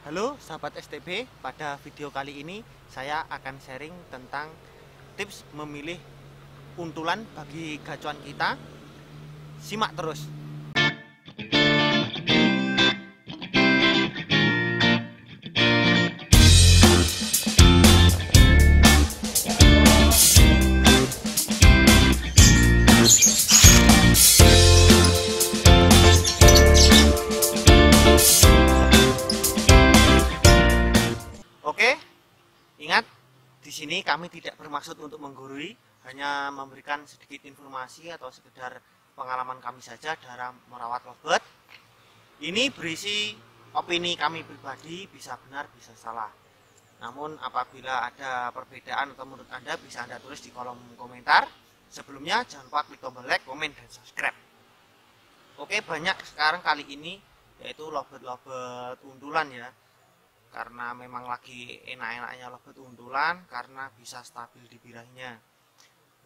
Halo sahabat STB, pada video kali ini saya akan sharing tentang tips memilih untulan bagi gacuan kita. Simak terus. Oke, ingat di sini kami tidak bermaksud untuk menggurui, hanya memberikan sedikit informasi atau sekedar pengalaman kami saja dalam merawat lovebird. Ini berisi opini kami pribadi, bisa benar bisa salah. Namun apabila ada perbedaan atau menurut Anda bisa Anda tulis di kolom komentar. Sebelumnya jangan lupa klik tombol like, komen, dan subscribe. Oke, banyak sekarang kali ini yaitu lovebird untulan ya. Karena memang lagi enak-enaknya lovebird untulan karena bisa stabil di birahinya.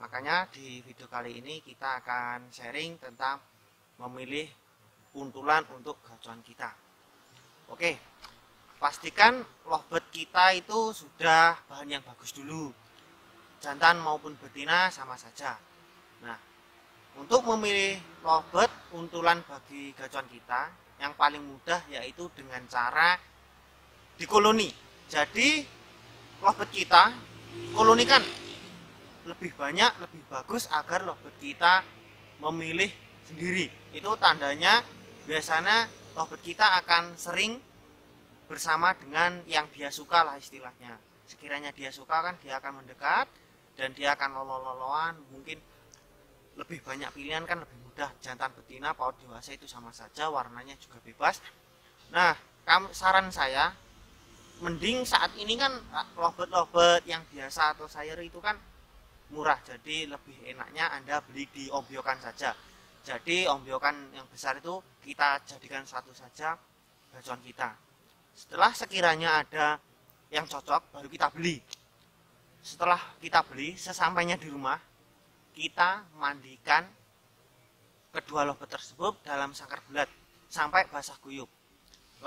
Makanya di video kali ini kita akan sharing tentang memilih untulan untuk gacuan kita. Oke, pastikan lovebird kita itu sudah bahan yang bagus dulu. Jantan maupun betina sama saja. Nah, untuk memilih lovebird untulan bagi gacuan kita, yang paling mudah yaitu dengan cara di koloni. Jadi lovebird kita kolonikan lebih banyak, lebih bagus agar lovebird kita memilih sendiri. Itu tandanya biasanya lovebird kita akan sering bersama dengan yang dia suka lah istilahnya. Sekiranya dia suka kan dia akan mendekat dan dia akan lolo-loloan, mungkin lebih banyak pilihan kan lebih mudah. Jantan betina paut dewasa itu sama saja, warnanya juga bebas. Nah, saran saya mending saat ini kan lovebird yang biasa atau sayur itu kan murah, jadi lebih enaknya Anda beli di ombyokan saja. Jadi ombyokan yang besar itu kita jadikan satu saja gacuan kita. Setelah sekiranya ada yang cocok baru kita beli. Setelah kita beli, sesampainya di rumah kita mandikan kedua lovebird tersebut dalam sangkar bulat sampai basah kuyup.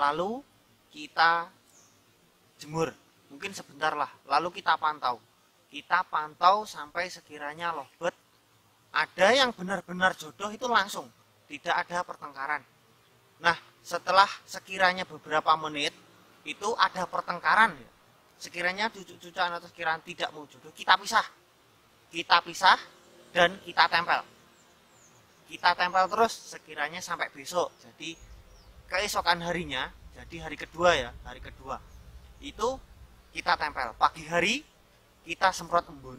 Lalu kita jemur mungkin sebentar lah, lalu kita pantau sampai sekiranya lovebird ada yang benar-benar jodoh itu langsung tidak ada pertengkaran. Nah, setelah sekiranya beberapa menit itu ada pertengkaran ya, sekiranya cucu-cucuan atau sekiranya tidak mau jodoh, kita pisah dan kita tempel terus sekiranya sampai besok. Jadi keesokan harinya, jadi hari kedua itu kita tempel. Pagi hari kita semprot embun,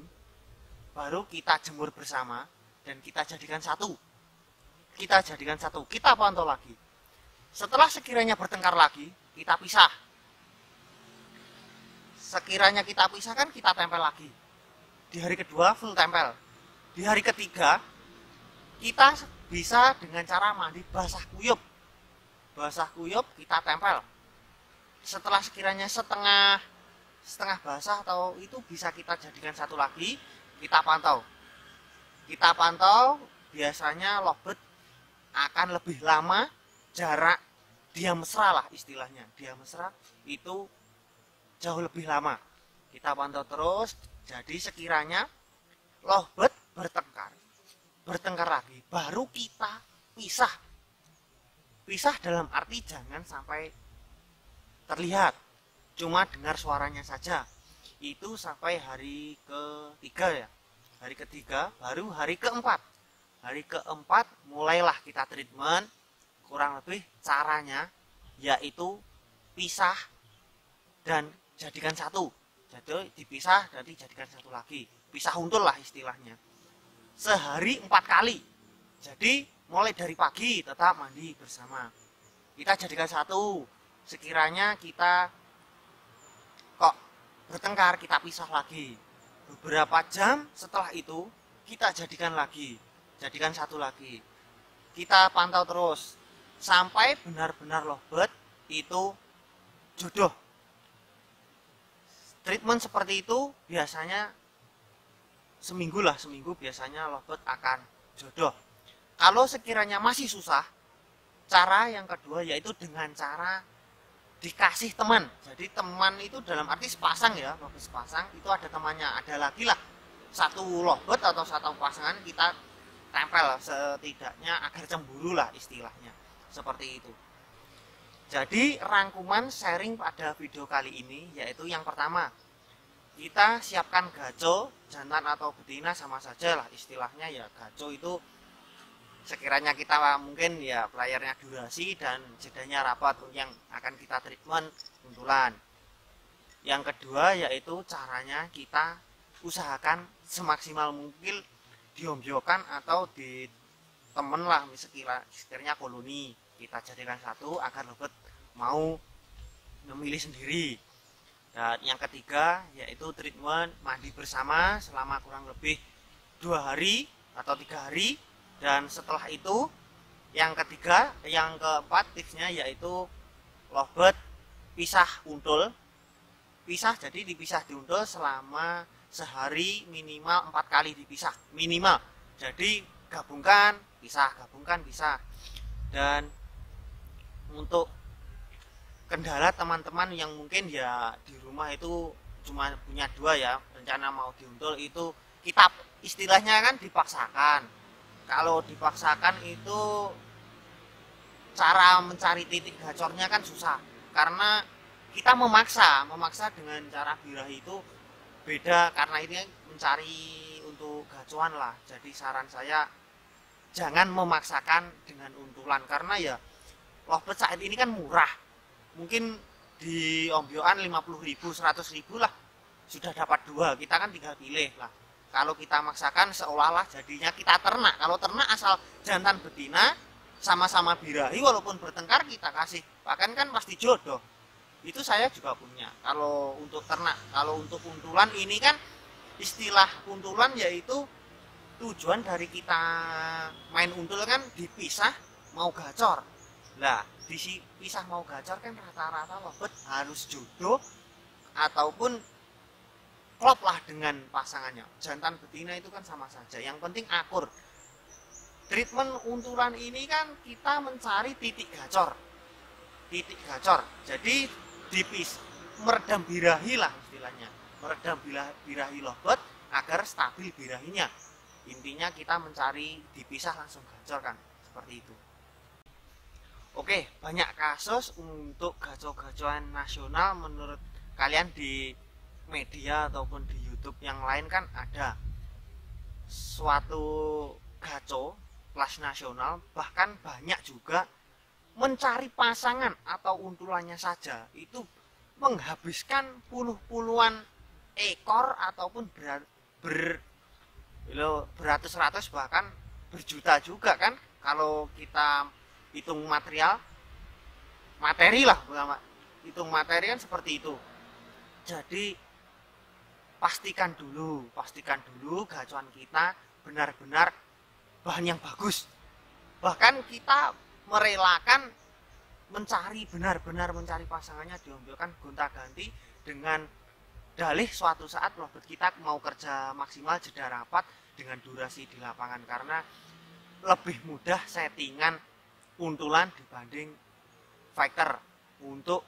baru kita jemur bersama dan kita jadikan satu. Kita pantau lagi. Setelah sekiranya bertengkar lagi, kita pisah. Sekiranya kita pisahkan, kita tempel lagi. Di hari kedua full tempel. Di hari ketiga kita bisa dengan cara mandi basah kuyup kita tempel. Setelah sekiranya setengah basah atau itu bisa kita jadikan satu lagi, kita pantau biasanya lovebird akan lebih lama jarak dia mesra lah istilahnya, dia mesra itu jauh lebih lama. Kita pantau terus. Jadi sekiranya lovebird bertengkar lagi baru kita pisah dalam arti jangan sampai terlihat, cuma dengar suaranya saja. Itu sampai hari ketiga ya. Hari ketiga baru hari keempat mulailah kita treatment. Kurang lebih caranya yaitu pisah dan jadikan satu. Jadi dipisah dan dijadikan satu lagi, pisah untul lah istilahnya. Sehari 4 kali. Jadi mulai dari pagi tetap mandi bersama, kita jadikan satu. Sekiranya kita kok bertengkar, kita pisah lagi. Beberapa jam setelah itu kita jadikan satu lagi. Kita pantau terus sampai benar-benar lovebird itu jodoh. Treatment seperti itu biasanya seminggu biasanya lovebird akan jodoh. Kalau sekiranya masih susah, cara yang kedua yaitu dengan cara dikasih teman. Jadi teman itu dalam arti sepasang ya, lovebird sepasang itu ada temannya, ada lagi lah satu lovebird atau satu pasangan kita tempel setidaknya agar cemburu lah istilahnya, seperti itu. Jadi rangkuman sharing pada video kali ini yaitu yang pertama, kita siapkan gaco, jantan atau betina sama saja lah istilahnya ya. Gaco itu sekiranya kita mungkin ya playernya durasi dan jedanya rapat yang akan kita treatment untulan. Yang kedua yaitu caranya kita usahakan semaksimal mungkin diombyokan atau di temen lah, sekiranya koloni kita jadikan satu agar lovebird mau memilih sendiri. Dan yang ketiga yaitu treatment mandi bersama selama kurang lebih 2 hari atau 3 hari. Dan setelah itu yang keempat tipsnya yaitu lovebird pisah untul. Pisah jadi dipisah di untul selama sehari minimal 4 kali dipisah minimal. Jadi gabungkan pisah. Dan untuk kendala teman-teman yang mungkin ya di rumah itu cuma punya 2 ya, rencana mau diuntul, itu kita istilahnya kan dipaksakan. Kalau dipaksakan itu cara mencari titik gacornya kan susah, karena kita memaksa dengan cara birahi itu beda, karena ini mencari untuk gacuan lah. Jadi saran saya jangan memaksakan dengan untulan, karena ya lovebird saat ini kan murah, mungkin di ombyoan 50.000 100.000 lah sudah dapat 2, kita kan tinggal pilih lah. Kalau kita maksakan seolah-olah jadinya kita ternak. Kalau ternak asal jantan betina sama-sama birahi walaupun bertengkar kita kasih pakan kan pasti jodoh. Itu saya juga punya. Kalau untuk ternak, kalau untuk untulan ini kan istilah untulan yaitu tujuan dari kita main untul kan dipisah mau gacor. Lah, dipisah mau gacor kan rata-rata lovebird harus jodoh ataupun klop lah dengan pasangannya. Jantan betina itu kan sama saja, yang penting akur. Treatment untulan ini kan kita mencari titik gacor. Jadi meredam birahi lah istilahnya, meredam birahi lovebird agar stabil birahinya. Intinya kita mencari dipisah langsung gacor kan, seperti itu. Oke, banyak kasus untuk gaco-gacoan nasional menurut kalian di media ataupun di YouTube yang lain kan ada suatu gaco kelas nasional, bahkan banyak juga mencari pasangan atau untulannya saja itu menghabiskan puluhan ekor ataupun beratus-ratus bahkan berjuta juga kan kalau kita hitung materi lah, hitung materi kan seperti itu. Jadi pastikan dulu gacuan kita benar-benar bahan yang bagus. Bahkan kita merelakan benar-benar mencari pasangannya diombyokan gonta-ganti dengan dalih suatu saat lovebird kita mau kerja maksimal jeda rapat dengan durasi di lapangan, karena lebih mudah settingan untulan dibanding fighter untuk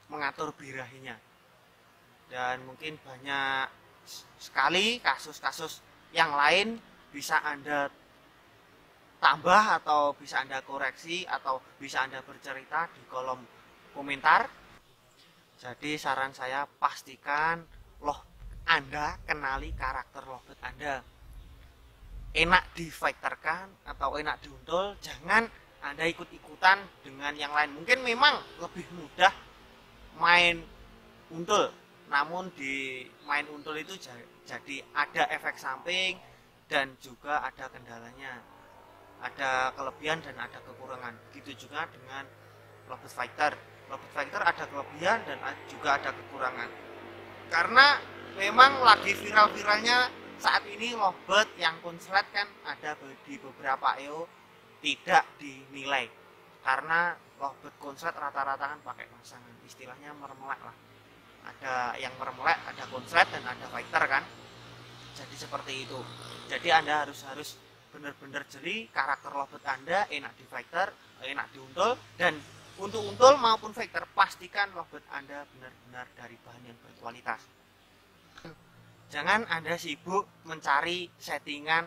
mengatur birahinya. Dan mungkin banyak sekali kasus-kasus yang lain bisa Anda tambah atau bisa Anda koreksi atau bisa Anda bercerita di kolom komentar. Jadi saran saya pastikan Anda kenali karakter lovebird Anda. Enak di fighterkan atau enak diuntul, jangan Anda ikut-ikutan dengan yang lain. Mungkin memang lebih mudah main untul, namun di main untul itu jadi ada efek samping dan juga ada kendalanya, ada kelebihan dan ada kekurangan. Begitu juga dengan lovebird fighter. Lovebird fighter ada kelebihan dan juga ada kekurangan, karena memang lagi viral-viralnya saat ini lovebird yang konslet kan ada di beberapa EO tidak dinilai, karena lovebird konslet rata-rata kan pakai pasangan, istilahnya mermelek lah. Ada yang mermelek, ada konslet dan ada fighter kan. Jadi seperti itu. Jadi Anda harus benar-benar jeli karakter lovebird Anda, enak di fighter, enak diuntul, dan Untuk untul maupun vector, pastikan lovebird Anda benar-benar dari bahan yang berkualitas. Jangan Anda sibuk mencari settingan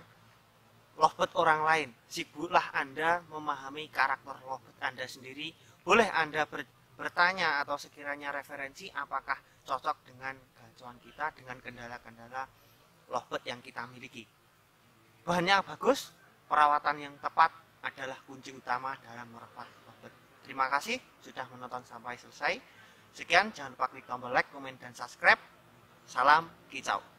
lovebird orang lain. Sibuklah Anda memahami karakter lovebird Anda sendiri. Boleh Anda bertanya atau sekiranya referensi apakah cocok dengan gacuan kita, dengan kendala-kendala lovebird yang kita miliki. Bahannya bagus, perawatan yang tepat adalah kunci utama dalam merawat lovebird. Terima kasih sudah menonton sampai selesai. Sekian, jangan lupa klik tombol like, komen, dan subscribe. Salam kicau.